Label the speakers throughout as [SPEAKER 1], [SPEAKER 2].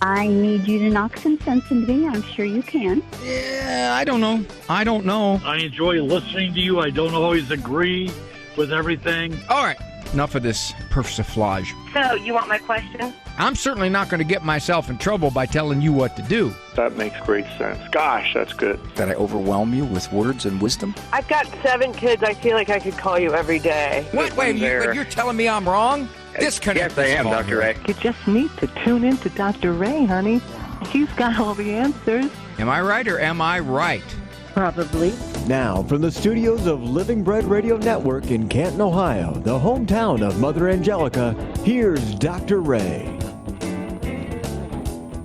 [SPEAKER 1] I need you to knock some sense into me. I'm sure you can.
[SPEAKER 2] Yeah, I don't know.
[SPEAKER 3] I enjoy listening to you. I don't always agree with everything.
[SPEAKER 2] All right, enough of this persiflage.
[SPEAKER 4] So, you want my question?
[SPEAKER 2] I'm certainly not going to get myself in trouble by telling you what to do.
[SPEAKER 5] That makes great sense. Gosh, that's good.
[SPEAKER 6] Did I overwhelm you with words and wisdom?
[SPEAKER 4] I've got 7 kids. I feel like I could call you every day.
[SPEAKER 2] Wait, you're telling me I'm wrong? Disconnect.
[SPEAKER 5] Yes, I am, Dr. Ray.
[SPEAKER 7] You just need to tune in to Dr. Ray, honey. He's got all the answers.
[SPEAKER 2] Am I right or am I right?
[SPEAKER 1] Probably.
[SPEAKER 8] Now, from the studios of Living Bread Radio Network in Canton, Ohio, the hometown of Mother Angelica, here's Dr. Ray.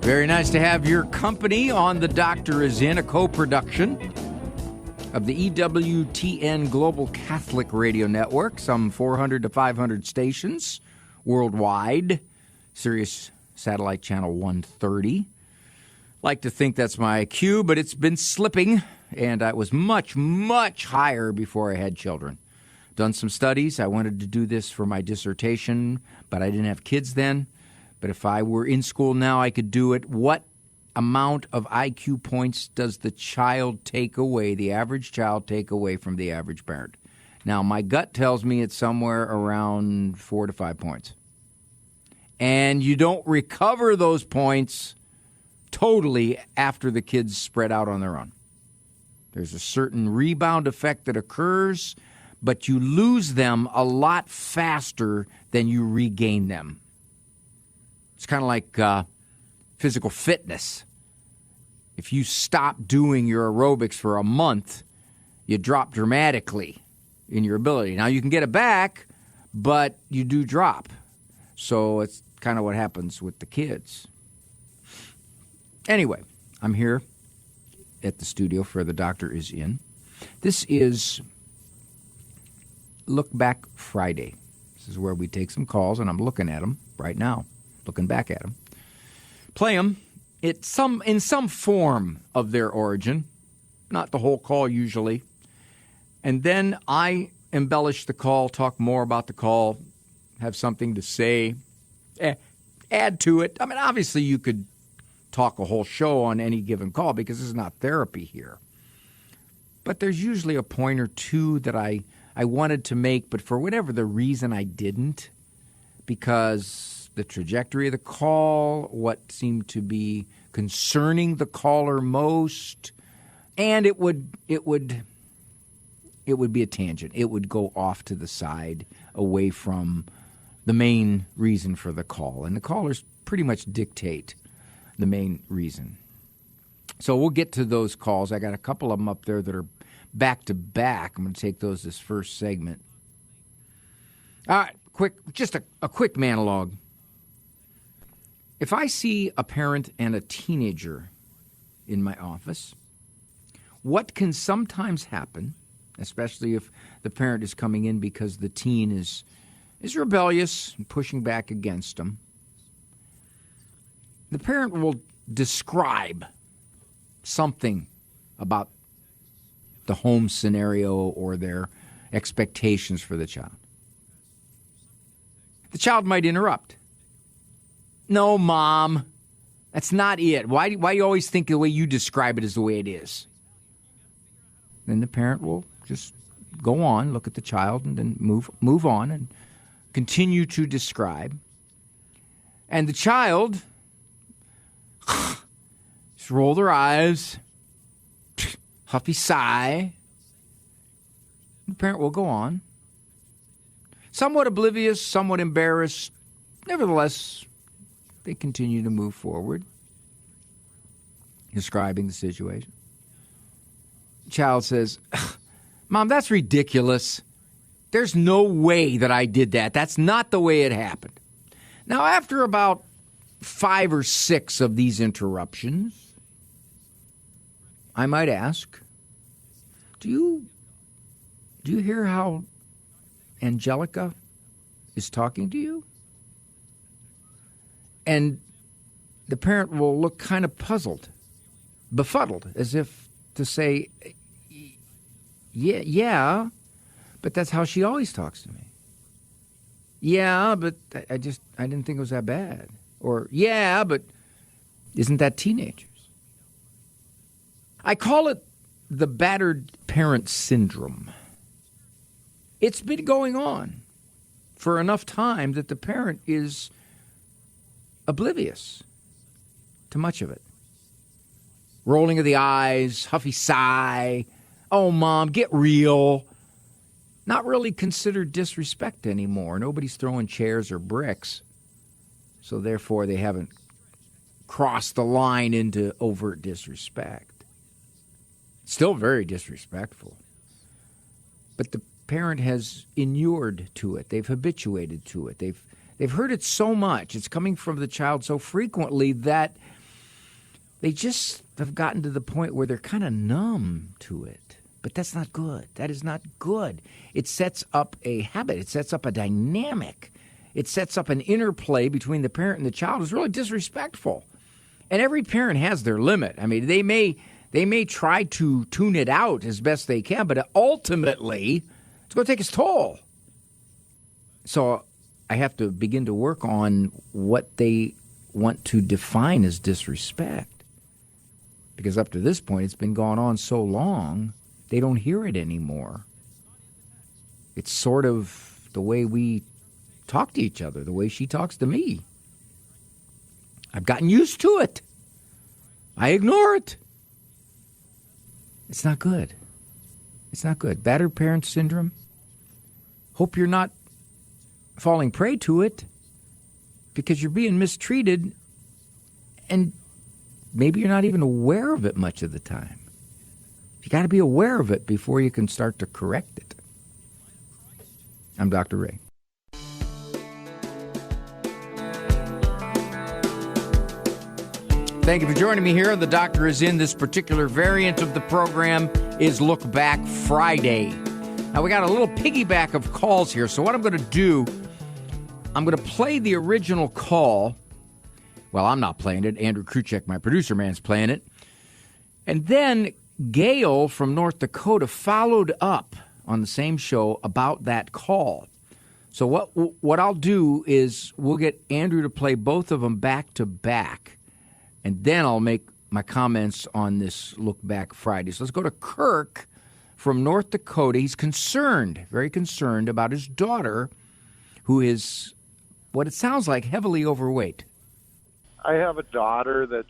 [SPEAKER 2] Very nice to have your company on The Doctor Is In, a co-production of the EWTN Global Catholic Radio Network, some 400 to 500 stations worldwide, Sirius Satellite Channel 130. Like to think that's my cue, but it's been slipping, and I was much, much higher before I had children. Done some studies. I wanted to do this for my dissertation, but I didn't have kids then. But if I were in school now, I could do it. What amount of IQ points does the child take away, the average child take away from the average parent? Now, my gut tells me it's somewhere around 4 to 5 points. And you don't recover those points totally after the kids spread out on their own. There's a certain rebound effect that occurs, but you lose them a lot faster than you regain them. It's kind of like physical fitness. If you stop doing your aerobics for a month, you drop dramatically in your ability. Now, you can get it back, but you do drop. So it's kind of what happens with the kids. Anyway, I'm here at the studio for The Doctor Is In. This is Look Back Friday. This is where we take some calls, and I'm looking at them right now. Looking back at them, play them in some form of their origin, not the whole call usually, and then I embellish the call, talk more about the call, have something to say, add to it. I mean, obviously you could talk a whole show on any given call because this is not therapy here, but there's usually a point or two that I wanted to make, but for whatever the reason I didn't, because the trajectory of the call, what seemed to be concerning the caller most, and it would be a tangent. It would go off to the side, away from the main reason for the call, and the callers pretty much dictate the main reason. So we'll get to those calls. I got a couple of them up there that are back to back. I'm going to take those this first segment. All right, just a quick monologue. If I see a parent and a teenager in my office, what can sometimes happen, especially if the parent is coming in because the teen is rebellious and pushing back against them, the parent will describe something about the home scenario or their expectations for the child. The child might interrupt. No, Mom, that's not it. Why do you always think the way you describe it is the way it is? Then the parent will just go on, look at the child, and then move on and continue to describe. And the child just roll their eyes, huffy sigh. The parent will go on. Somewhat oblivious, somewhat embarrassed. Nevertheless, they continue to move forward, describing the situation. The child says, Mom, that's ridiculous. There's no way that I did that. That's not the way it happened. Now, after about 5 or 6 of these interruptions, I might ask, do you hear how Angelica is talking to you? And the parent will look kind of puzzled, befuddled, as if to say, yeah, but that's how she always talks to me. Yeah, but I didn't think it was that bad. Or, yeah, but Isn't that teenagers? I call it the battered parent syndrome. It's been going on for enough time that the parent is oblivious to much of it. Rolling of the eyes, huffy sigh, oh, Mom, get real. Not really considered disrespect anymore. Nobody's throwing chairs or bricks, so therefore they haven't crossed the line into overt disrespect. Still very disrespectful. But the parent has inured to it. They've habituated to it. They've heard it so much. It's coming from the child so frequently that they just have gotten to the point where they're kind of numb to it. But that's not good. That is not good. It sets up a habit. It sets up a dynamic. It sets up an interplay between the parent and the child. It's really disrespectful. And every parent has their limit. I mean, they may try to tune it out as best they can, but ultimately, it's going to take its toll. So I have to begin to work on what they want to define as disrespect. Because up to this point, it's been going on so long, they don't hear it anymore. It's sort of the way we talk to each other, the way she talks to me. I've gotten used to it. I ignore it. It's not good. It's not good. Battered parent syndrome. Hope you're not falling prey to it because you're being mistreated and maybe you're not even aware of it much of the time. You got to be aware of it before you can start to correct it. I'm Dr. Ray. Thank you for joining me here. The Doctor is in. This particular variant of the program is Look Back Friday. Now, we got a little piggyback of calls here. So what I'm going to do, I'm going to play the original call. Well, I'm not playing it. Andrew Kruchek, my producer man's playing it. And then Gail from North Dakota followed up on the same show about that call. So what I'll do is we'll get Andrew to play both of them back to back. And then I'll make my comments on this Look Back Friday. So let's go to Kirk from North Dakota. He's concerned, very concerned about his daughter, who is, what it sounds like, heavily overweight.
[SPEAKER 9] I have a daughter that's,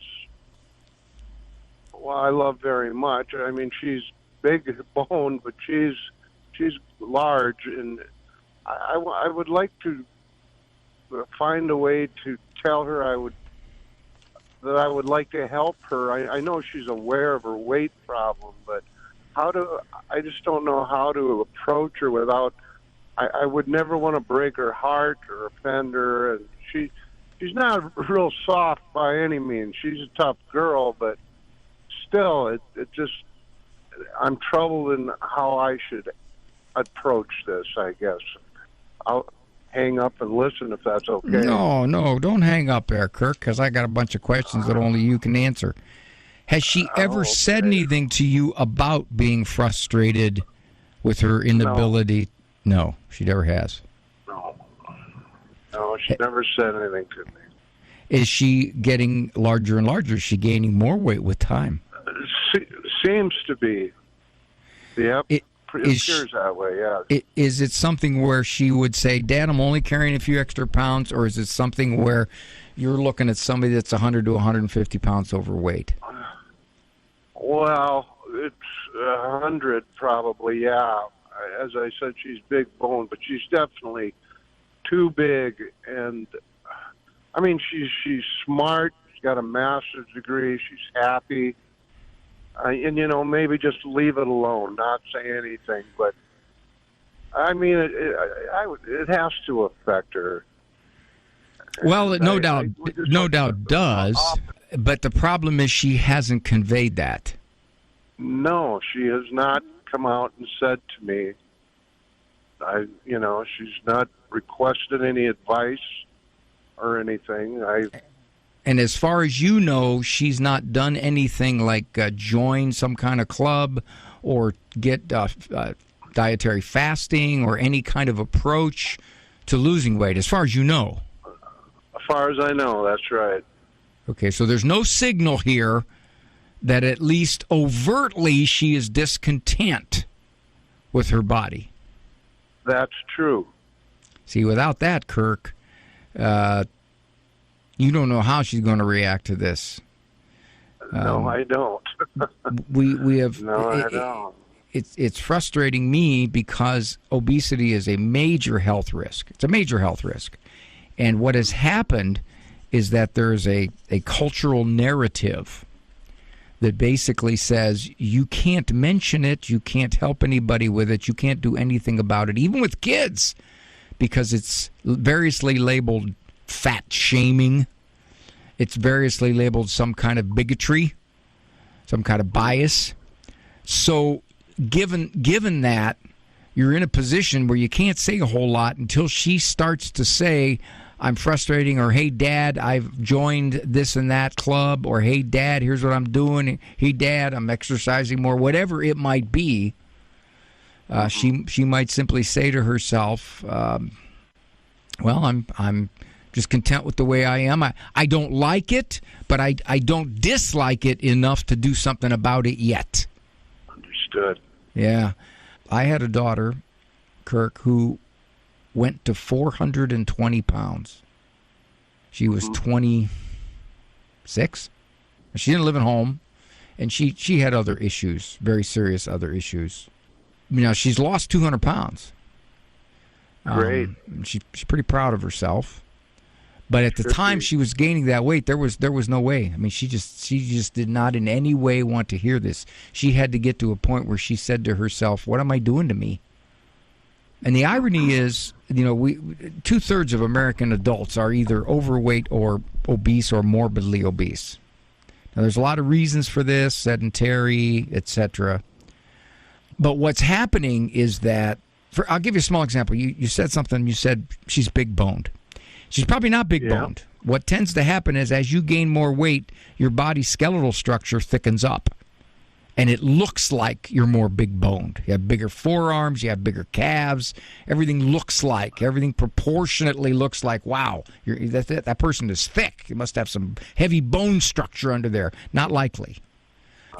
[SPEAKER 9] well, I love very much. I mean, she's big boned, but she's large, and I would like to find a way to tell her that I would like to help her. I know she's aware of her weight problem, but I just don't know how to approach her without, I would never want to break her heart or offend her. And she's not real soft by any means. She's a tough girl, but still, it just, I'm troubled in how I should approach this, I guess. I'll hang up and listen if that's okay.
[SPEAKER 2] No, don't hang up there, Kirk, because I got a bunch of questions that only you can answer. Has she ever said anything to you about being frustrated with her inability? No, she never has.
[SPEAKER 9] No, she never said anything to me.
[SPEAKER 2] Is she getting larger and larger? Is she gaining more weight with time?
[SPEAKER 9] Seems to be. Yep. It appears that way, yeah.
[SPEAKER 2] Is it something where she would say, Dad, I'm only carrying a few extra pounds, or is it something where you're looking at somebody that's 100 to 150 pounds overweight?
[SPEAKER 9] Well, it's 100 probably, yeah. As I said, she's big boned, but she's definitely too big. And, I mean, she's smart. She's got a master's degree. She's happy. And, you know, maybe just leave it alone, not say anything. But, I mean, it has to affect her.
[SPEAKER 2] Well, it no doubt does. But the problem is she hasn't conveyed that.
[SPEAKER 9] No, she has not come out and said to me. She's not requested any advice or anything.
[SPEAKER 2] And as far as you know, she's not done anything like join some kind of club or get dietary fasting or any kind of approach to losing weight, as far as you know.
[SPEAKER 9] As far as I know, that's right.
[SPEAKER 2] Okay, so there's no signal here that at least overtly she is discontent with her body.
[SPEAKER 9] That's true.
[SPEAKER 2] See, without that, Kirk, you don't know how she's going to react to this.
[SPEAKER 9] No, I don't.
[SPEAKER 2] we have.
[SPEAKER 9] No, I don't.
[SPEAKER 2] It's frustrating me because obesity is a major health risk. It's a major health risk. And what has happened is that there's a cultural narrative that basically says you can't mention it, you can't help anybody with it, you can't do anything about it, even with kids, because it's variously labeled fat shaming. It's variously labeled some kind of bigotry, some kind of bias. So given that, you're in a position where you can't say a whole lot until she starts to say, I'm frustrating, or hey, Dad, I've joined this and that club, or hey, Dad, here's what I'm doing. Hey, Dad, I'm exercising more, whatever it might be. She might simply say to herself, well, I'm just content with the way I am. I don't like it, but I don't dislike it enough to do something about it yet.
[SPEAKER 9] Understood.
[SPEAKER 2] Yeah. I had a daughter, Kirk, who went to 420 pounds. She was 26. She didn't live at home, and she had other issues, very serious other issues. Now, she's lost 200 pounds.
[SPEAKER 9] Great.
[SPEAKER 2] She's pretty proud of herself. But at the time she was gaining that weight, there was no way. I mean, she just did not in any way want to hear this. She had to get to a point where she said to herself, "What am I doing to me?" And the irony is, 2/3 of American adults are either overweight or obese or morbidly obese. Now, there's a lot of reasons for this, sedentary, etc. But what's happening is that, I'll give you a small example. You said something. You said she's big boned. She's probably not big boned. Yeah. What tends to happen is as you gain more weight, your body's skeletal structure thickens up. And it looks like you're more big boned. You have bigger forearms, you have bigger calves. Everything proportionately looks like, wow, that person is thick. You must have some heavy bone structure under there. Not likely.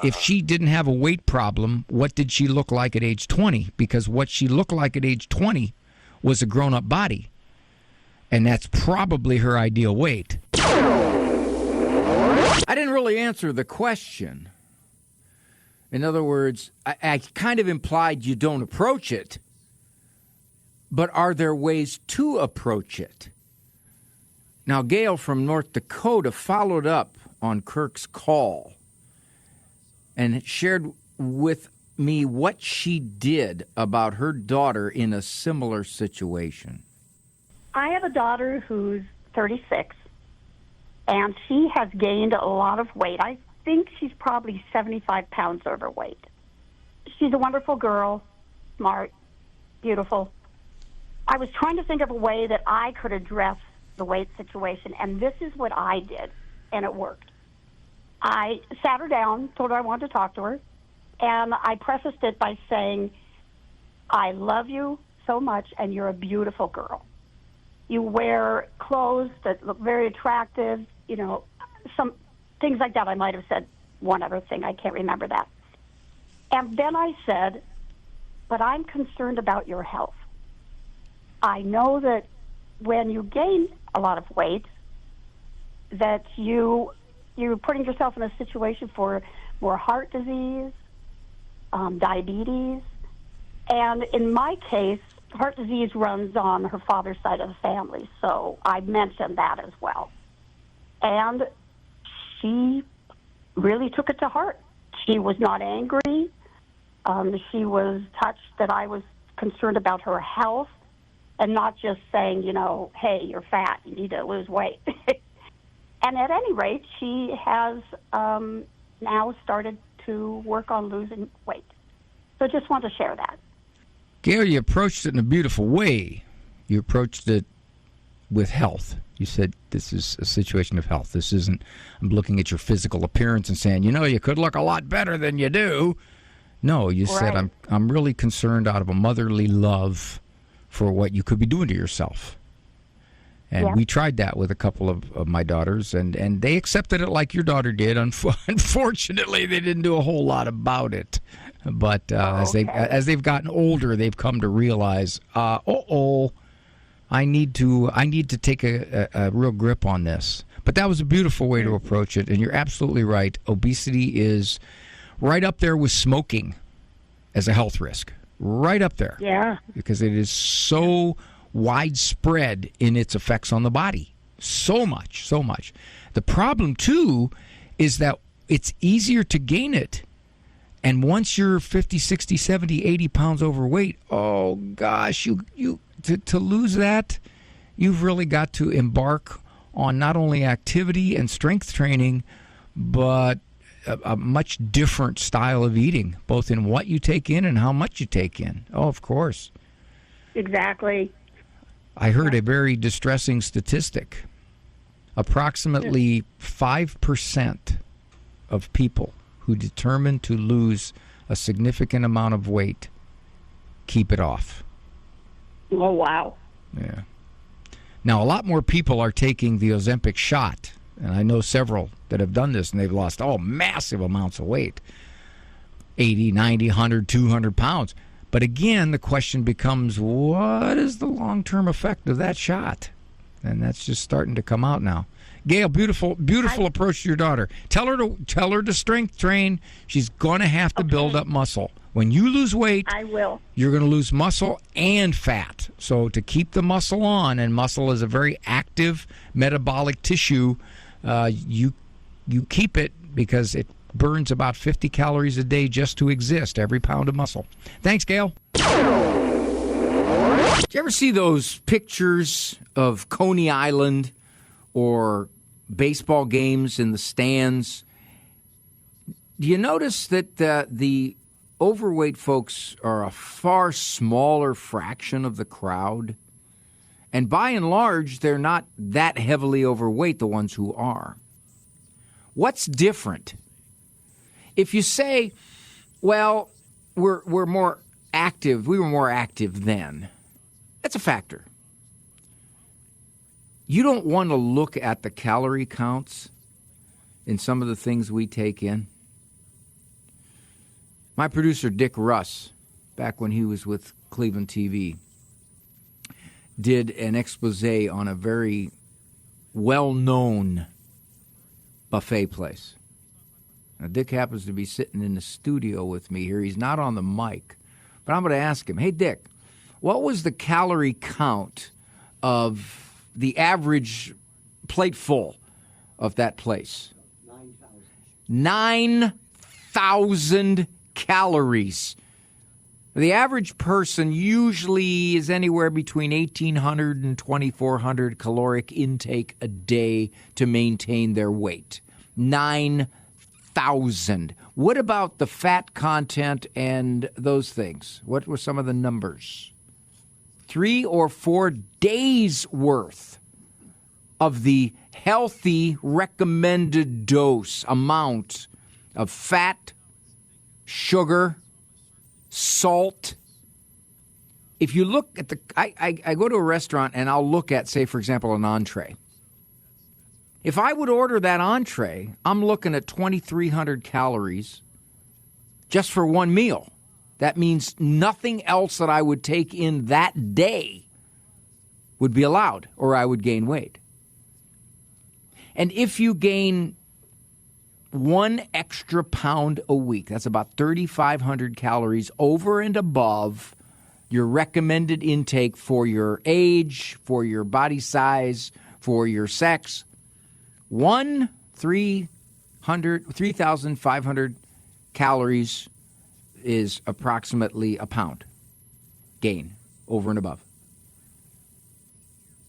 [SPEAKER 2] If she didn't have a weight problem, what did she look like at age 20? Because what she looked like at age 20 was a grown-up body. And that's probably her ideal weight. I didn't really answer the question. In other words, I kind of implied you don't approach it. But are there ways to approach it? Now, Gail from North Dakota followed up on Kirk's call and shared with me what she did about her daughter in a similar situation.
[SPEAKER 1] I have a daughter who's 36, and she has gained a lot of weight. I think she's probably 75 pounds overweight. She's a wonderful girl, smart, beautiful. I was trying to think of a way that I could address the weight situation, and this is what I did, and it worked. I sat her down, told her I wanted to talk to her, and I prefaced it by saying, I love you so much, and you're a beautiful girl. You wear clothes that look very attractive, some things like that. I might have said one other thing. I can't remember that. And then I said, but I'm concerned about your health. I know that when you gain a lot of weight, that you're putting yourself in a situation for more heart disease, diabetes. And in my case, heart disease runs on her father's side of the family, so I mentioned that as well. And she really took it to heart. She was not angry. She was touched that I was concerned about her health and not just saying, hey, you're fat, you need to lose weight. And at any rate, she has now started to work on losing weight. So just want to share that.
[SPEAKER 2] Gail, you approached it in a beautiful way. You approached it with health. You said this is a situation of health. This isn't, I'm looking at your physical appearance and saying, you could look a lot better than you do. No, you said, I'm really concerned out of a motherly love for what you could be doing to yourself. And we tried that with a couple of my daughters, and they accepted it like your daughter did. Unfortunately, they didn't do a whole lot about it. But as they've gotten older, they've come to realize, I need to take a real grip on this. But that was a beautiful way to approach it, and you're absolutely right. Obesity is right up there with smoking as a health risk. Right up there.
[SPEAKER 1] Yeah.
[SPEAKER 2] Because it is so widespread in its effects on the body. So much. The problem, too, is that it's easier to gain it. And once you're 50, 60, 70, 80 pounds overweight, oh, gosh, to lose that, you've really got to embark on not only activity and strength training, but a much different style of eating, both in what you take in and how much you take in. Oh, of course.
[SPEAKER 1] Exactly.
[SPEAKER 2] I heard a very distressing statistic. Approximately 5% of people who determine to lose a significant amount of weight keep it off.
[SPEAKER 1] Oh, wow.
[SPEAKER 2] Yeah. Now, a lot more people are taking the Ozempic shot, and I know several that have done this, and they've lost massive amounts of weight, 80, 90, 100, 200 pounds. But again, the question becomes, what is the long-term effect of that shot? And that's just starting to come out now. Gail, beautiful approach to your daughter. Tell her to strength train. She's going to have to build up muscle. When you lose weight,
[SPEAKER 1] I will.
[SPEAKER 2] You're going to lose muscle and fat. So to keep the muscle on, and muscle is a very active metabolic tissue, you keep it because it burns about 50 calories a day just to exist, every pound of muscle. Thanks, Gail. Did you ever see those pictures of Coney Island or baseball games in the stands? Do you notice that the overweight folks are a far smaller fraction of the crowd? And by and large, they're not that heavily overweight, the ones who are. What's different? If you say, well, we're more active, we were more active then, that's a factor. You don't want to look at the calorie counts in some of the things we take in. My producer, Dick Russ, back when he was with Cleveland TV, did an expose on a very well-known buffet place. Now, Dick happens to be sitting in the studio with me here. He's not on the mic, but I'm going to ask him, hey, Dick, what was the calorie count of the average plateful of that place? 9,000 calories. The average person usually is anywhere between 1,800 and 2,400 caloric intake a day to maintain their weight. 9,000. What about the fat content and those things? What were some of the numbers? 3 or 4 days worth of the healthy recommended dose amount of fat, sugar, salt. If you look at I go to a restaurant and I'll look at, say, for example, an entree. If I would order that entree, I'm looking at 2,300 calories just for one meal. That means nothing else that I would take in that day would be allowed, or I would gain weight. And if you gain 1 extra pound a week, that's about 3,500 calories over and above your recommended intake for your age, for your body size, for your sex. 3,500 calories is approximately a pound gain over and above.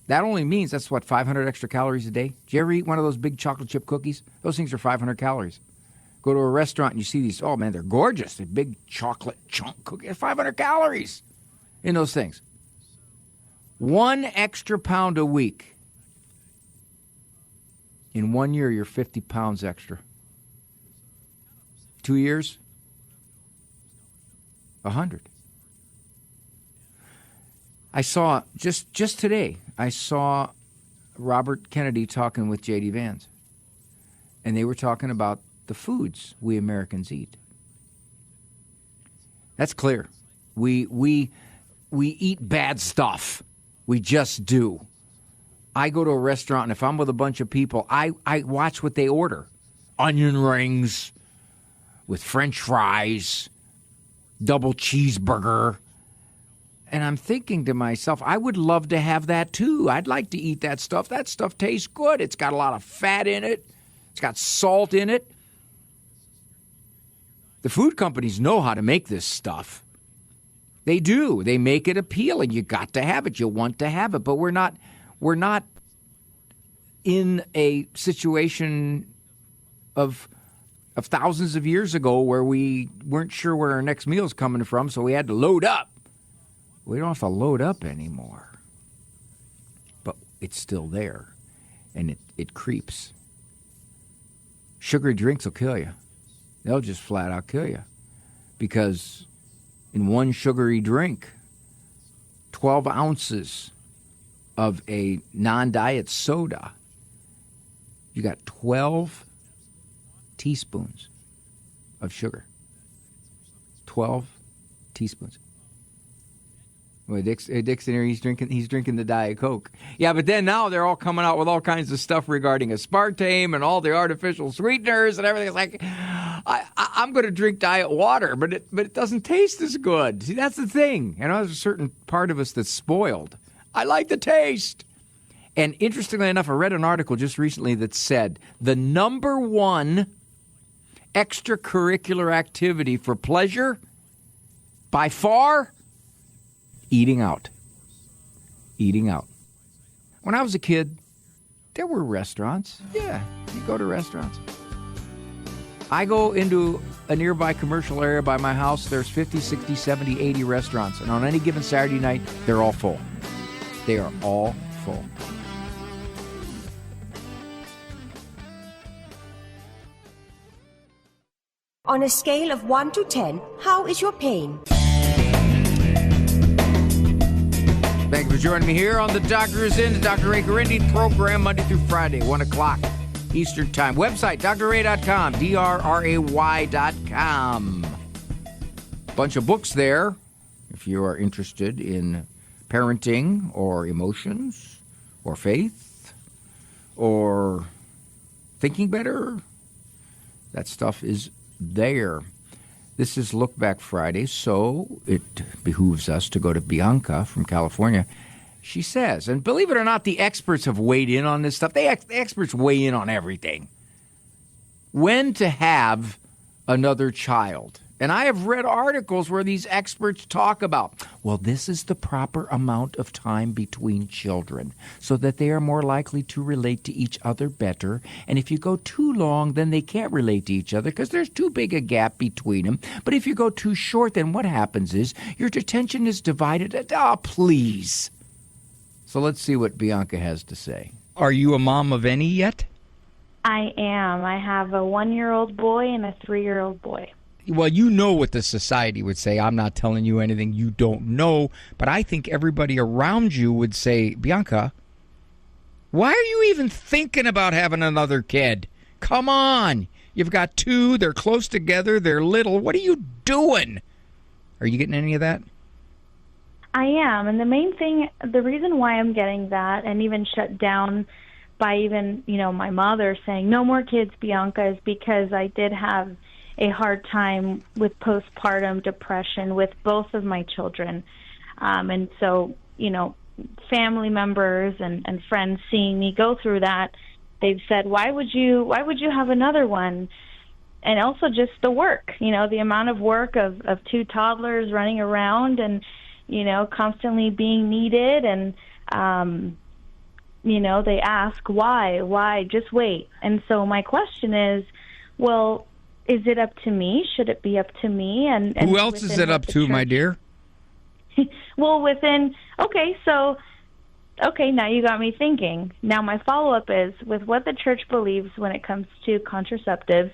[SPEAKER 2] That only means that's, 500 extra calories a day? Do you ever eat one of those big chocolate chip cookies? Those things are 500 calories. Go to a restaurant and you see these, oh man, they're gorgeous. They're big chocolate chunk cookies. 500 calories in those things. 1 extra pound a week. In 1 year, you're 50 pounds extra. 2 years, 100. I saw, just today, I saw Robert Kennedy talking with J.D. Vance, and they were talking about the foods we Americans eat. That's clear. We eat bad stuff. We just do. I go to a restaurant, and if I'm with a bunch of people, I watch what they order. Onion rings with French fries, double cheeseburger. And I'm thinking to myself, I would love to have that too. I'd like to eat that stuff. That stuff tastes good. It's got a lot of fat in it. It's got salt in it. The food companies know how to make this stuff. They do. They make it appealing. You got to have it. You want to have it. But we're not in a situation of thousands of years ago where we weren't sure where our next meal's coming from, so we had to load up. We don't have to load up anymore. But it's still there, and it creeps. Sugary drinks will kill you. They'll just flat out kill you. Because in one sugary drink, 12 ounces of a non-diet soda, you got 12 teaspoons of sugar. 12 teaspoons. Well, Dixon here, he's drinking the Diet Coke. Yeah, but then now they're all coming out with all kinds of stuff regarding aspartame and all the artificial sweeteners and everything. It's like, I'm going to drink diet water, but it doesn't taste as good. See, that's the thing. You know, there's a certain part of us that's spoiled. I like the taste. And interestingly enough, I read an article just recently that said the number one extracurricular activity for pleasure, by far, eating out. Eating out. When I was a kid, there were restaurants. Yeah, you go to restaurants. I go into a nearby commercial area by my house. There's 50, 60, 70, 80 restaurants. And on any given Saturday night, they're all full. They are all full.
[SPEAKER 10] On a scale of 1 to 10, how is your pain?
[SPEAKER 2] Thank you for joining me here on The Doctor Is In, the Dr. Ray Guarendi program, Monday through Friday, 1 o'clock Eastern Time. Website, drray.com, DRRAY.com. Bunch of books there if you are interested in parenting or emotions or faith or thinking better. That stuff is there. This is Look Back Friday, so it behooves us to go to Bianca from California. She says, and believe it or not, the experts have weighed in on this stuff. The experts weigh in on everything. When to have another child. And I have read articles where these experts talk about, well, this is the proper amount of time between children so that they are more likely to relate to each other better. And if you go too long, then they can't relate to each other because there's too big a gap between them. But if you go too short, then what happens is your attention is divided. Please. So let's see what Bianca has to say. Are you a mom of any yet?
[SPEAKER 11] I am. I have a 1-year-old boy and a 3-year-old boy.
[SPEAKER 2] Well, you know what the society would say. I'm not telling you anything you don't know, but I think everybody around you would say, Bianca, why are you even thinking about having another kid? Come on. You've got 2. They're close together. They're little. What are you doing? Are you getting any of that?
[SPEAKER 11] I am. And the main thing, the reason why I'm getting that and even shut down by even, my mother saying, no more kids, Bianca, is because I did have a hard time with postpartum depression with both of my children. And so, family members and friends seeing me go through that, they've said, why would you have another one? And also just the work, the amount of work of 2 toddlers running around and, constantly being needed. And, they ask, why, just wait. And so my question is, well, is it up to me? Should it be up to me? And
[SPEAKER 2] who else is it up to, my dear?
[SPEAKER 11] Well, now you got me thinking. Now my follow-up is, with what the church believes when it comes to contraceptives,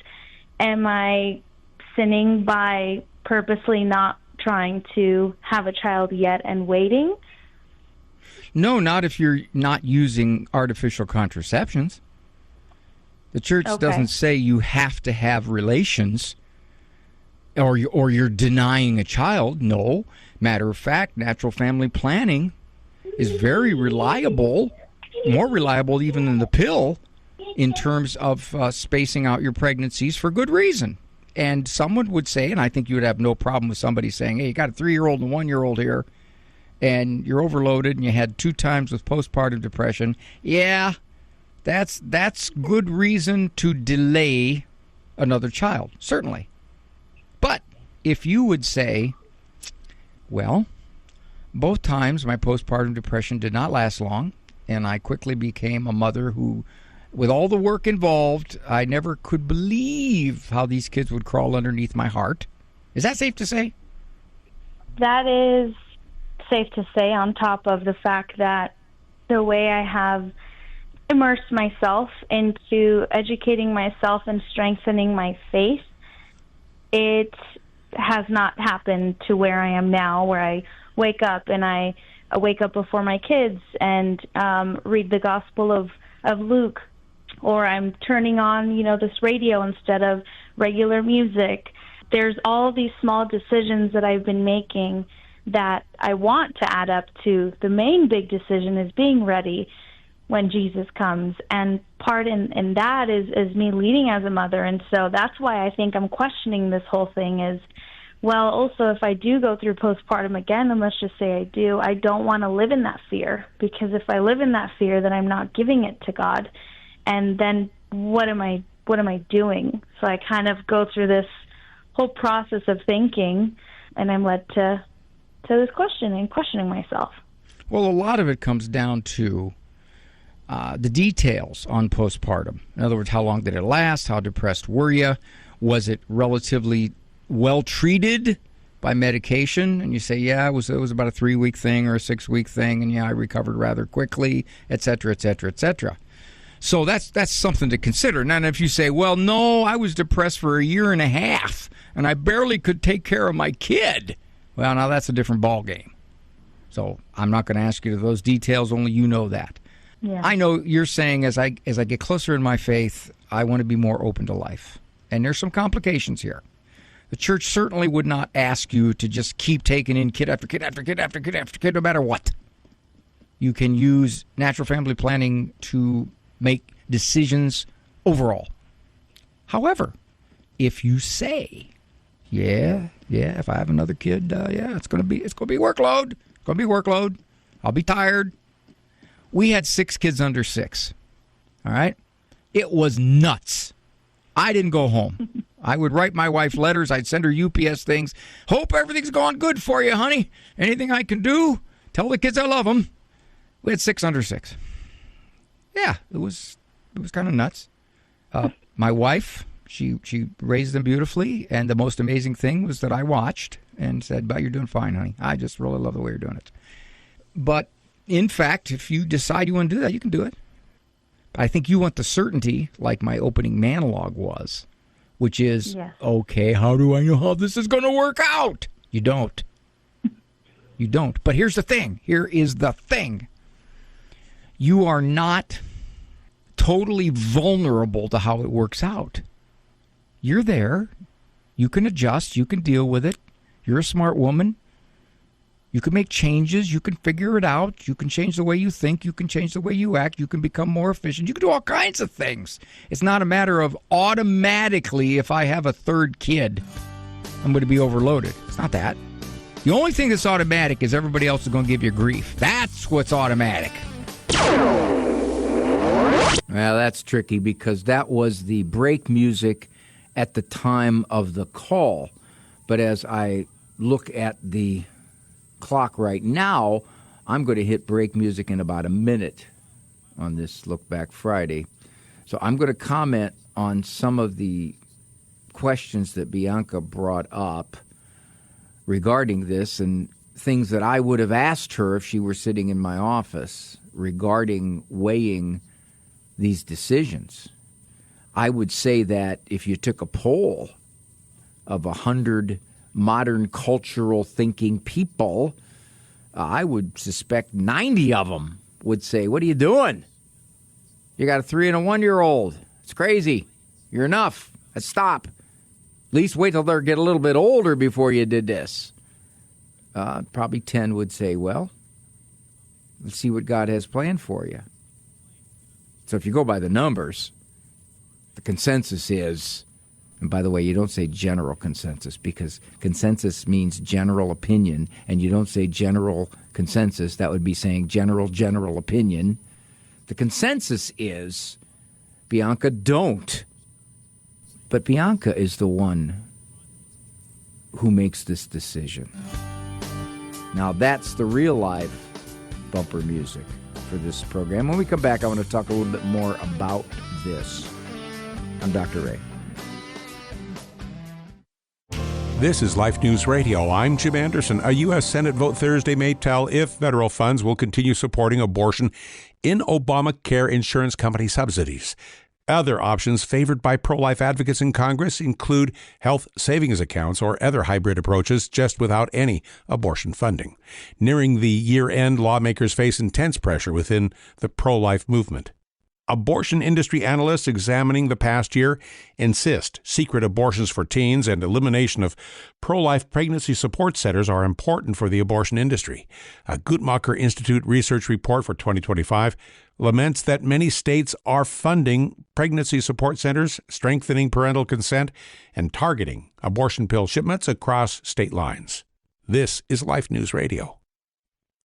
[SPEAKER 11] am I sinning by purposely not trying to have a child yet and waiting?
[SPEAKER 2] No, not if you're not using artificial contraceptions. The church doesn't say you have to have relations or you're denying a child. No. Matter of fact, natural family planning is very reliable, more reliable even than the pill, in terms of spacing out your pregnancies for good reason. And someone would say, and I think you would have no problem with somebody saying, hey, you got a 3-year-old and a 1-year-old here, and you're overloaded and you had 2 times with postpartum depression. Yeah, that's good reason to delay another child, certainly. But if you would say, well, both times my postpartum depression did not last long, and I quickly became a mother who, with all the work involved, I never could believe how these kids would crawl underneath my heart. Is that safe to say?
[SPEAKER 11] That is safe to say, on top of the fact that the way I have immersed myself into educating myself and strengthening my faith, it has not happened to where I am now, where I wake up and I wake up before my kids and read the Gospel of Luke, or I'm turning on, this radio instead of regular music. There's all these small decisions that I've been making that I want to add up to the main big decision is being ready when Jesus comes. And part in that is me leading as a mother. And so that's why I think I'm questioning this whole thing is, well, also if I do go through postpartum again, and let's just say I do, I don't want to live in that fear, because if I live in that fear, then I'm not giving it to God. And then what am I doing? So I kind of go through this whole process of thinking, and I'm led to this questioning myself.
[SPEAKER 2] Well, a lot of it comes down to the details on postpartum. In other words, how long did it last? How depressed were you? Was it relatively well treated by medication? And you say, yeah, it was about a 3-week thing or a 6-week thing, and yeah, I recovered rather quickly, et cetera, et cetera, et cetera. So that's something to consider. Now, if you say, well, no, I was depressed for 1.5 years, and I barely could take care of my kid, well, now that's a different ballgame. So I'm not going to ask you those details. Only you know that. Yeah. I know you're saying as I get closer in my faith, I want to be more open to life. And there's some complications here. The church certainly would not ask you to just keep taking in kid after kid after kid after kid after kid, no matter what. You can use natural family planning to make decisions overall. However, if you say, yeah, if I have another kid, it's going to be workload. It's going to be workload. I'll be tired. We had 6 kids under 6. All right? It was nuts. I didn't go home. I would write my wife letters. I'd send her UPS things. Hope everything's going good for you, honey. Anything I can do? Tell the kids I love them. We had 6 under 6. Yeah, it was kind of nuts. My wife, she raised them beautifully, and the most amazing thing was that I watched and said, "But you're doing fine, honey. I just really love the way you're doing it." But in fact, if you decide you want to do that, you can do it. But I think you want the certainty, like my opening monologue was, which is, okay, how do I know how this is going to work out? You don't. You don't. But here's the thing. Here is the thing. You are not totally vulnerable to how it works out. You're there. You can adjust. You can deal with it. You're a smart woman. You can make changes. You can figure it out. You can change the way you think. You can change the way you act. You can become more efficient. You can do all kinds of things. It's not a matter of automatically, if I have a 3rd kid, I'm going to be overloaded. It's not that. The only thing that's automatic is everybody else is going to give you grief. That's what's automatic. Well, that's tricky because that was the break music at the time of the call. But as I look at the clock right now, I'm going to hit break music in about a minute on this Look Back Friday. So I'm going to comment on some of the questions that Bianca brought up regarding this and things that I would have asked her if she were sitting in my office regarding weighing these decisions. I would say that if you took a poll of 100 modern cultural thinking people, I would suspect 90 of them would say, what are you doing? You got a 3 and a 1-year-old. It's crazy. You're enough. Let's stop. At least wait till they get a little bit older before you did this. Probably 10 would say, well, let's see what God has planned for you. So if you go by the numbers, the consensus is, and by the way, you don't say general consensus because consensus means general opinion, and you don't say general consensus. That would be saying general opinion. The consensus is, Bianca, don't. But Bianca is the one who makes this decision. Now that's the real life bumper music for this program. When we come back, I want to talk a little bit more about this. I'm Dr. Ray.
[SPEAKER 12] This is Life News Radio. I'm Jim Anderson. A U.S. Senate vote Thursday may tell if federal funds will continue supporting abortion in Obamacare insurance company subsidies. Other options favored by pro-life advocates in Congress include health savings accounts or other hybrid approaches just without any abortion funding. Nearing the year-end, lawmakers face intense pressure within the pro-life movement. Abortion industry analysts examining the past year insist secret abortions for teens and elimination of pro-life pregnancy support centers are important for the abortion industry. A Guttmacher Institute research report for 2025 laments that many states are funding pregnancy support centers, strengthening parental consent, and targeting abortion pill shipments across state lines. This is Life News Radio.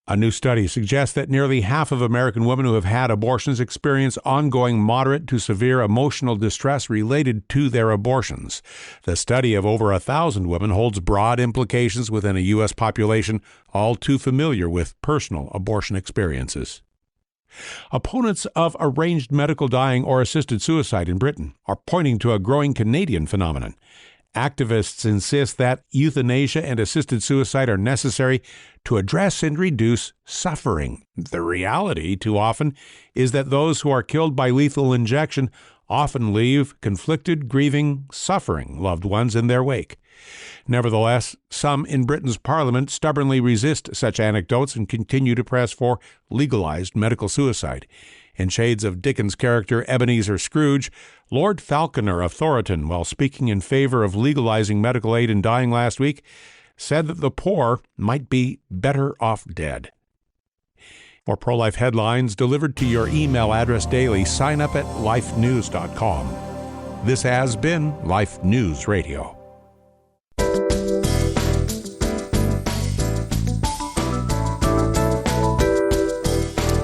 [SPEAKER 12] A new study suggests that nearly half of American women who have had abortions experience ongoing moderate to severe emotional distress related to their abortions. The study of over 1,000 women holds broad implications within a U.S. population all too familiar with personal abortion experiences. Opponents of arranged medical dying or assisted suicide in Britain are pointing to a growing Canadian phenomenon. Activists insist that euthanasia and assisted suicide are necessary to address and reduce suffering. The reality, too often, is that those who are killed by lethal injection often leave conflicted, grieving, suffering loved ones in their wake. Nevertheless, some in Britain's Parliament stubbornly resist such anecdotes and continue to press for legalized medical suicide. In shades of Dickens' character Ebenezer Scrooge, Lord Falconer of Thoroton, while speaking in favor of legalizing medical aid in dying last week, said that the poor might be better off dead. For pro-life headlines delivered to your email address daily, sign up at lifenews.com. This has been Life News Radio.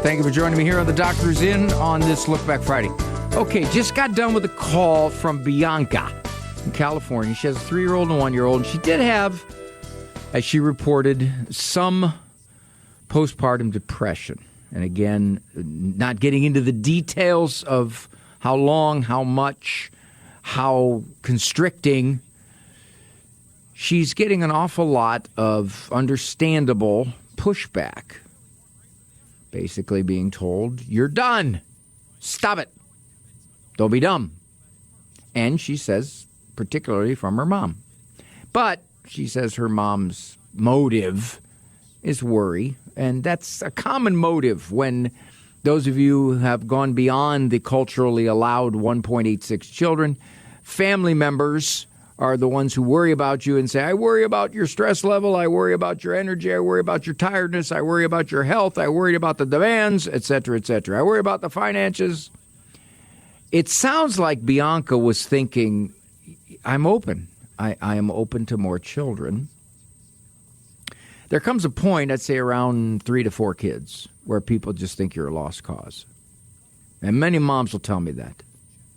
[SPEAKER 2] Thank you for joining me here on The Doctor's In on this Look Back Friday. Okay, just got done with a call from Bianca in California. She has a 3-year-old and a 1-year-old. And she did have, as she reported, some postpartum depression. And again, not getting into the details of how long, how much, how constricting. She's getting an awful lot of understandable pushback. Basically being told, you're done. Stop it. Don't be dumb. And she says, particularly from her mom. But she says her mom's motive is worry. And that's a common motive when those of you who have gone beyond the culturally allowed 1.86 children, family members are the ones who worry about you and say, I worry about your stress level, I worry about your energy, I worry about your tiredness, I worry about your health, I worry about the demands, etc., etc. I worry about the finances. It sounds like Bianca was thinking, I'm open. I am open to more children. There comes a point, I'd say around 3 to 4 kids, where people just think you're a lost cause. And many moms will tell me that.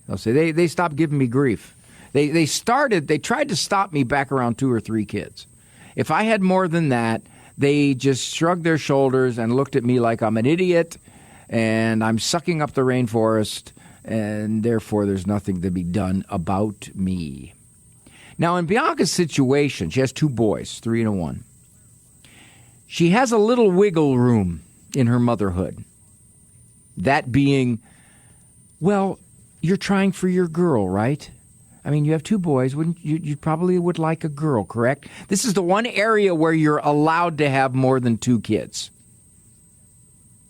[SPEAKER 2] They'll say, they stopped giving me grief. They tried to stop me back around 2 or 3 kids. If I had more than that, they just shrugged their shoulders and looked at me like I'm an idiot and I'm sucking up the rainforest and therefore there's nothing to be done about me. Now, in Bianca's situation, she has 2 boys, 3 and a 1. She has a little wiggle room in her motherhood. That being, well, you're trying for your girl, right? I mean, you have two boys. Wouldn't you probably would like a girl, correct? This is the one area where you're allowed to have more than two kids.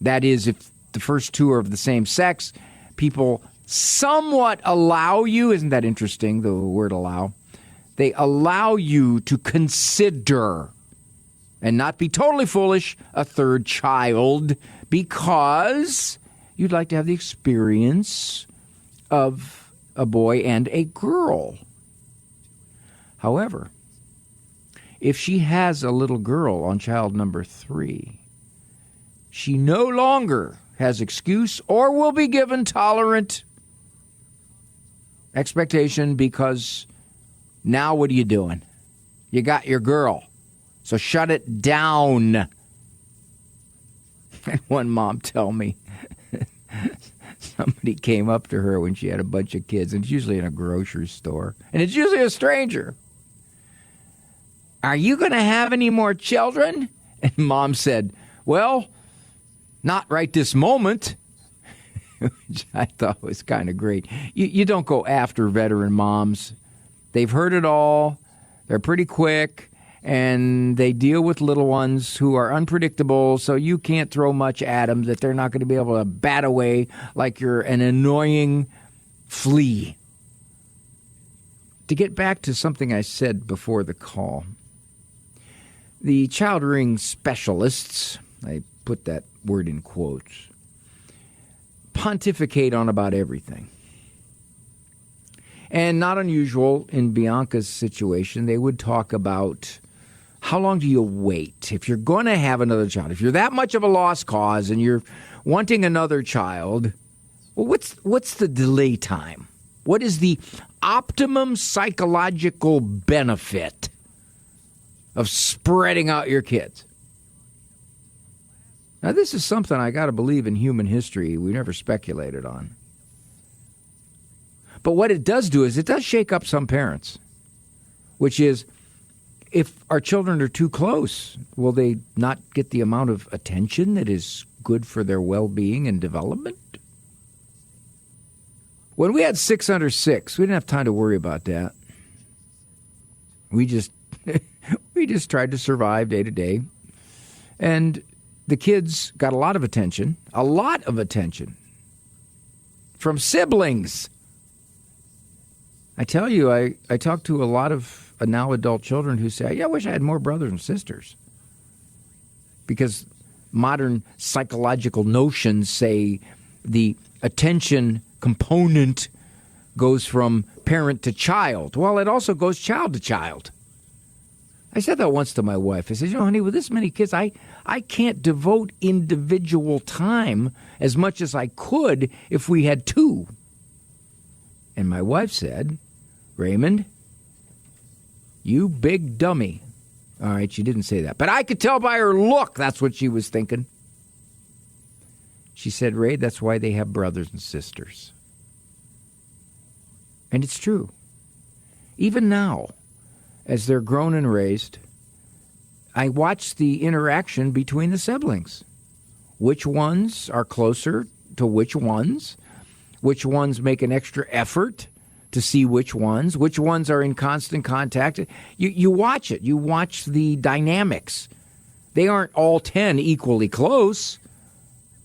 [SPEAKER 2] That is, if the first two are of the same sex, people somewhat allow you. Isn't that interesting, the word allow? They allow you to consider, and not be totally foolish, a third child, because you'd like to have the experience of a boy and a girl. However, if she has a little girl on child number 3, she no longer has excuse or will be given tolerant expectation, because now what are you doing? You got your girl. So shut it down. And one mom told me somebody came up to her when she had a bunch of kids, and it's usually in a grocery store, and it's usually a stranger. Are you going to have any more children? And Mom said, well, not right this moment, which I thought was kind of great. You don't go after veteran moms. They've heard it all. They're pretty quick, and they deal with little ones who are unpredictable, so you can't throw much at them that they're not going to be able to bat away like you're an annoying flea. To get back to something I said before the call, the child rearing specialists, I put that word in quotes, pontificate on about everything. And not unusual in Bianca's situation, they would talk about how long do you wait if you're going to have another child? If you're that much of a lost cause and you're wanting another child, well, what's the delay time? What is the optimum psychological benefit of spreading out your kids? Now, this is something I got to believe in human history we never speculated on. But what it does do is it does shake up some parents, which is, if our children are too close, will they not get the amount of attention that is good for their well-being and development? When we had 6 under 6, we didn't have time to worry about that. We just tried to survive day to day. And the kids got a lot of attention from siblings. I tell you, I talk to a lot of now adult children who say, yeah, I wish I had more brothers and sisters. Because modern psychological notions say the attention component goes from parent to child. Well, it also goes child to child. I said that once to my wife. I said, honey, with this many kids, I can't devote individual time as much as I could if we had 2. And my wife said, Raymond, you big dummy. All right, she didn't say that. But I could tell by her look that's what she was thinking. She said, Ray, that's why they have brothers and sisters. And it's true. Even now, as they're grown and raised, I watch the interaction between the siblings. Which ones are closer to which ones? Which ones make an extra effort to see which ones are in constant contact. You watch it. You watch the dynamics. They aren't all 10 equally close.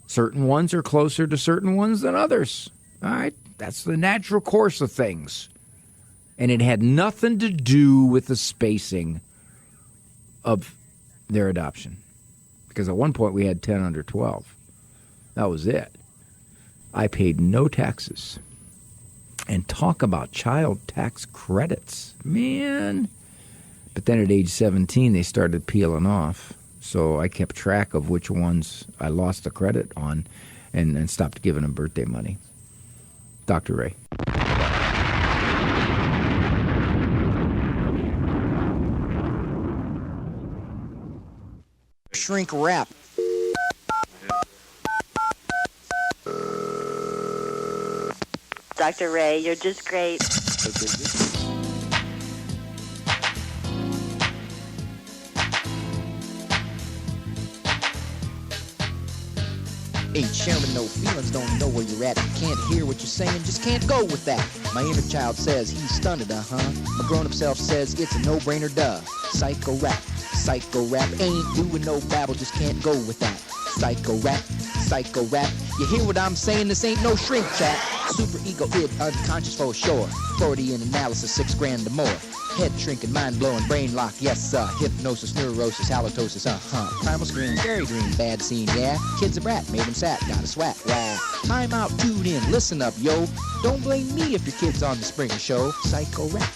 [SPEAKER 2] Certain ones are closer to certain ones than others. All right, that's the natural course of things. And it had nothing to do with the spacing of their adoption. Because at one point we had 10 under 12. That was it. I paid no taxes. And talk about child tax credits. Man. But then at age 17, they started peeling off. So I kept track of which ones I lost the credit on and stopped giving them birthday money. Dr. Ray.
[SPEAKER 6] Shrink wrap.
[SPEAKER 13] Dr. Ray, you're just great.
[SPEAKER 6] Ain't sharing no feelings, don't know where you're at. Can't hear what you're saying, just can't go with that. My inner child says he's stunned, My grown-up self says it's a no-brainer, duh. Psycho rap, ain't doing no babble, just can't go with that. Psycho rap, you hear what I'm saying? This ain't no shrink chat. Super ego, unconscious for sure. Freudian analysis, $6 grand or more. Head shrinking, mind blowing, brain lock, yes hypnosis, neurosis, halitosis, Primal scream, very green, bad scene, yeah. Kid's a brat, made him sat, got a swat, wow. Time out, tune in, listen up, yo. Don't blame me if your kid's on the Springer Show. Psycho rap,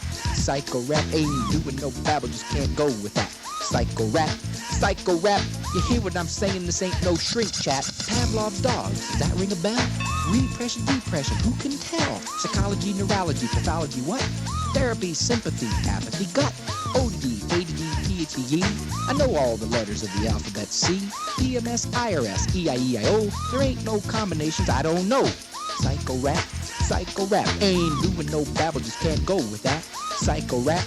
[SPEAKER 6] ain't doing no babble, just can't go with that. Psycho rap, you hear what I'm saying? This ain't no shrink chat. Pavlov's dogs, does that ring a bell? Repression, depression, who can tell? Psychology, neurology, pathology, what? Therapy, sympathy, apathy, gut. ODD, ADD, PhD. I know all the letters of the alphabet C. PMS, IRS, EIEIO. There ain't no combinations I don't know. Psycho rap, ain't doing no babble, just can't go with that. Psycho rap,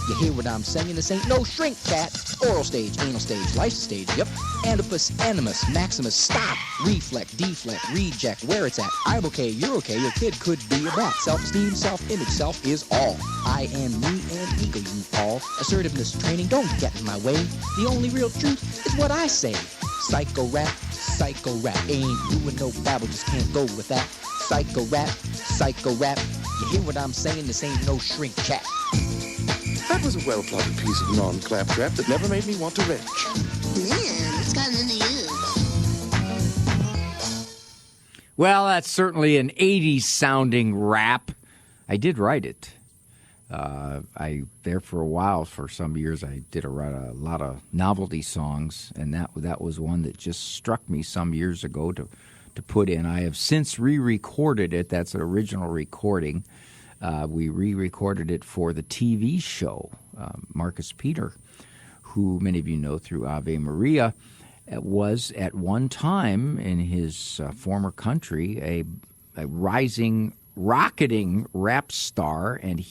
[SPEAKER 6] you hear what I'm saying? This ain't no shrink cat. Oral stage, anal stage, life stage, yep. Anipus, animus, maximus, stop. Reflect, deflect, reject, where it's at. I'm okay, you're okay, your kid could be a brat. Self-esteem, self-image, self is all. I am me and ego, you all. Assertiveness training, don't get in my way. The only real truth is what I say. Psycho rap, ain't doing no babble, just can't go with that. Psycho rap, you hear what I'm saying? This ain't no shrink chat.
[SPEAKER 13] That was a well-plotted piece of non-claptrap that never made me want to retch.
[SPEAKER 14] Man, what's gotten into you?
[SPEAKER 2] Well, that's certainly an 80s sounding rap. I did write it. There for a while, for some years, I did write a lot of novelty songs, and that was one that just struck me some years ago to put in. I have since re-recorded it. That's an original recording. We re-recorded it for the TV show. Marcus Peter, who many of you know through Ave Maria, was at one time in his former country a rising, rocketing rap star, and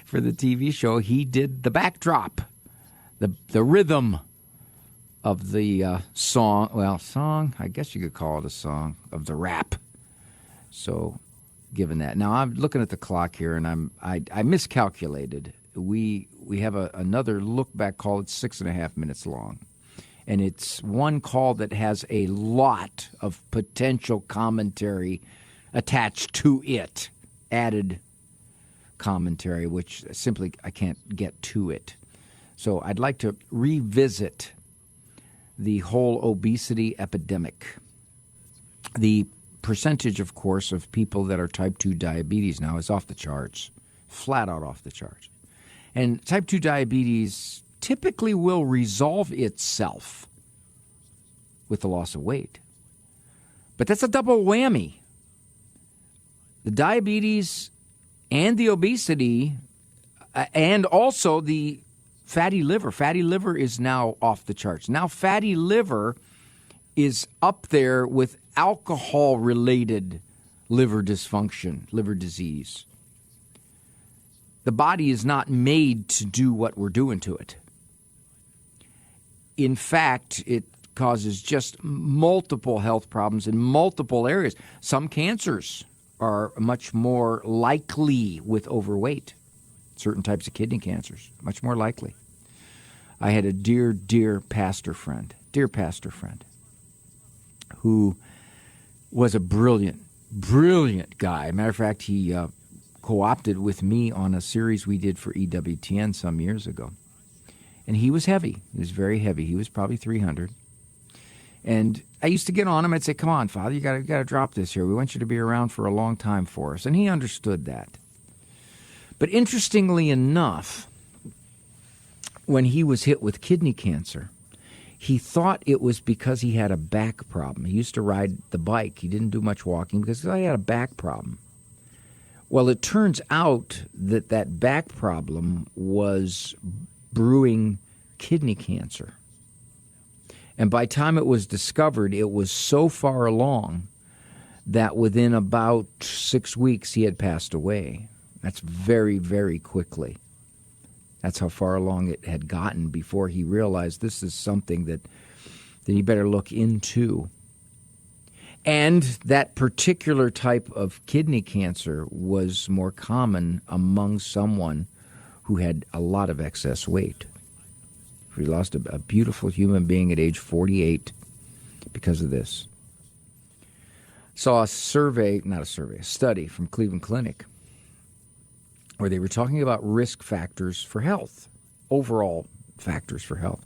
[SPEAKER 2] for the TV show, he did the backdrop, the rhythm of the song, I guess you could call it a song, of the rap. So, given that. Now, I'm looking at the clock here, and I miscalculated. We have another look-back call. It's 6.5 minutes long. And it's one call that has a lot of potential commentary attached to it, added commentary, which simply I can't get to it. So I'd like to revisit the whole obesity epidemic. The percentage, of course, of people that are type 2 diabetes now is off the charts, flat out off the charts. And type 2 diabetes typically will resolve itself with the loss of weight. But that's a double whammy. The diabetes and the obesity and also the fatty liver. Fatty liver is now off the charts. Now fatty liver is up there with alcohol-related liver dysfunction, liver disease. The body is not made to do what we're doing to it. In fact, it causes just multiple health problems in multiple areas. Some cancers are much more likely with overweight. Certain types of kidney cancers, much more likely. I had a dear pastor friend, who was a brilliant guy. Matter of fact, he co-opted with me on a series we did for EWTN some years ago. And he was heavy. He was very heavy. He was probably 300. And I used to get on him. I'd say, come on, Father, you got to drop this here. We want you to be around for a long time for us. And he understood that. But interestingly enough, when he was hit with kidney cancer, he thought it was because he had a back problem. He used to ride the bike. He didn't do much walking because he had a back problem. Well, it turns out that back problem was brewing kidney cancer. And by the time it was discovered, it was so far along that within about 6 weeks he had passed away. That's very, very quickly. That's how far along it had gotten before he realized this is something that that he better look into. And that particular type of kidney cancer was more common among someone who had a lot of excess weight. We lost a beautiful human being at age 48 because of this. Saw a study from Cleveland Clinic where they were talking about risk factors for health, overall factors for health.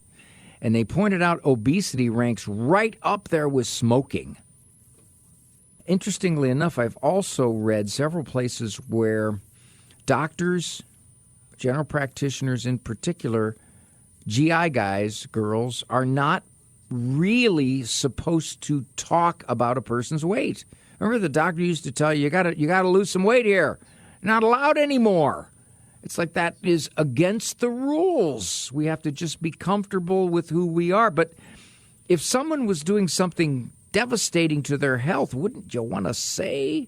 [SPEAKER 2] And they pointed out obesity ranks right up there with smoking. Interestingly enough, I've also read several places where doctors, general practitioners in particular, GI guys, girls, are not really supposed to talk about a person's weight. Remember, the doctor used to tell you, you gotta lose some weight here. Not allowed anymore. It's like that is against the rules. We have to just be comfortable with who we are. But if someone was doing something devastating to their health, wouldn't you want to say,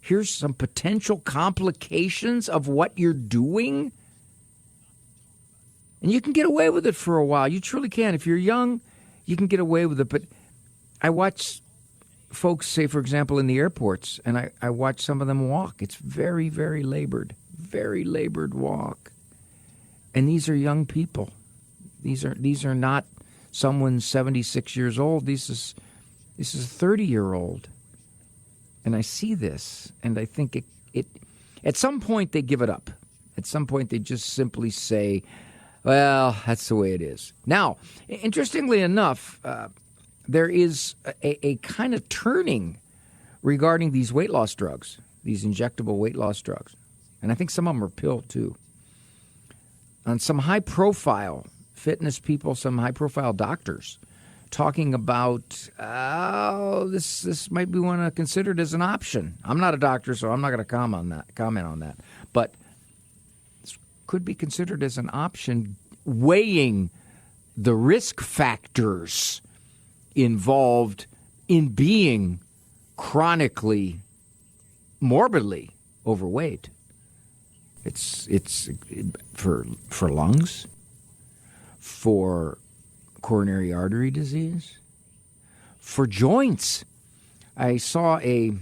[SPEAKER 2] here's some potential complications of what you're doing? And you can get away with it for a while. You truly can. If you're young, you can get away with it. But I watch folks, say, for example, in the airports, and I watch some of them walk. It's very, very labored walk. And these are young people. These are not someone 76 years old. This is a 30-year-old. And I see this, and I think it at some point they give it up. At some point they just simply say, well, that's the way it is. Now, interestingly enough, there is a kind of turning regarding these weight loss drugs, these injectable weight loss drugs. And I think some of them are pill, too. On some high-profile fitness people, some high-profile doctors, talking about, this might be one considered as an option. I'm not a doctor, so I'm not going to comment on that. But this could be considered as an option, weighing the risk factors involved in being chronically, morbidly overweight. It's for lungs, for coronary artery disease, for joints. I saw a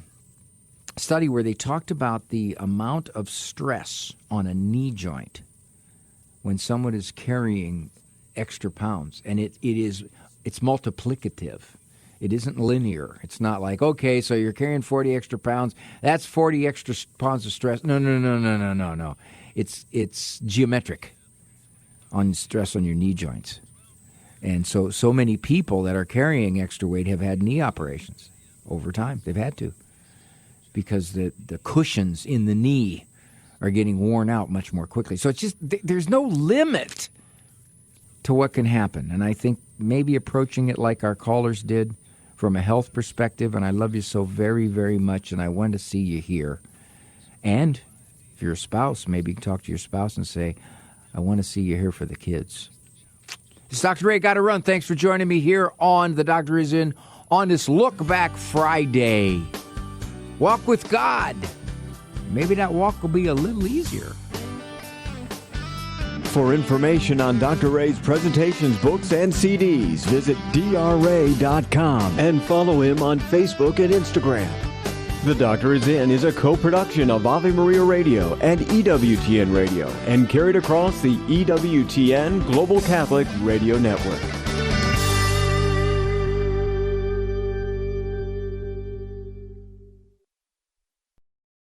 [SPEAKER 2] study where they talked about the amount of stress on a knee joint when someone is carrying extra pounds, and it's multiplicative. It isn't linear. It's not like, okay, so you're carrying 40 extra pounds. That's 40 extra pounds of stress. No. It's geometric on stress on your knee joints. And so many people that are carrying extra weight have had knee operations over time. They've had to, because the cushions in the knee are getting worn out much more quickly. So it's just, there's no limit to what can happen. And I think maybe approaching it like our callers did from a health perspective, and I love you so very, very much, and I want to see you here. And if you're a spouse, maybe you can talk to your spouse and say, I want to see you here for the kids. This is Dr. Ray. Got to run. Thanks for joining me here on The Doctor Is In on this Look Back Friday. Walk with God. Maybe that walk will be a little easier.
[SPEAKER 8] For information on Dr. Ray's presentations, books, and CDs, visit drray.com and follow him on Facebook and Instagram. The Doctor Is In is a co-production of Ave Maria Radio and EWTN Radio and carried across the EWTN Global Catholic Radio Network.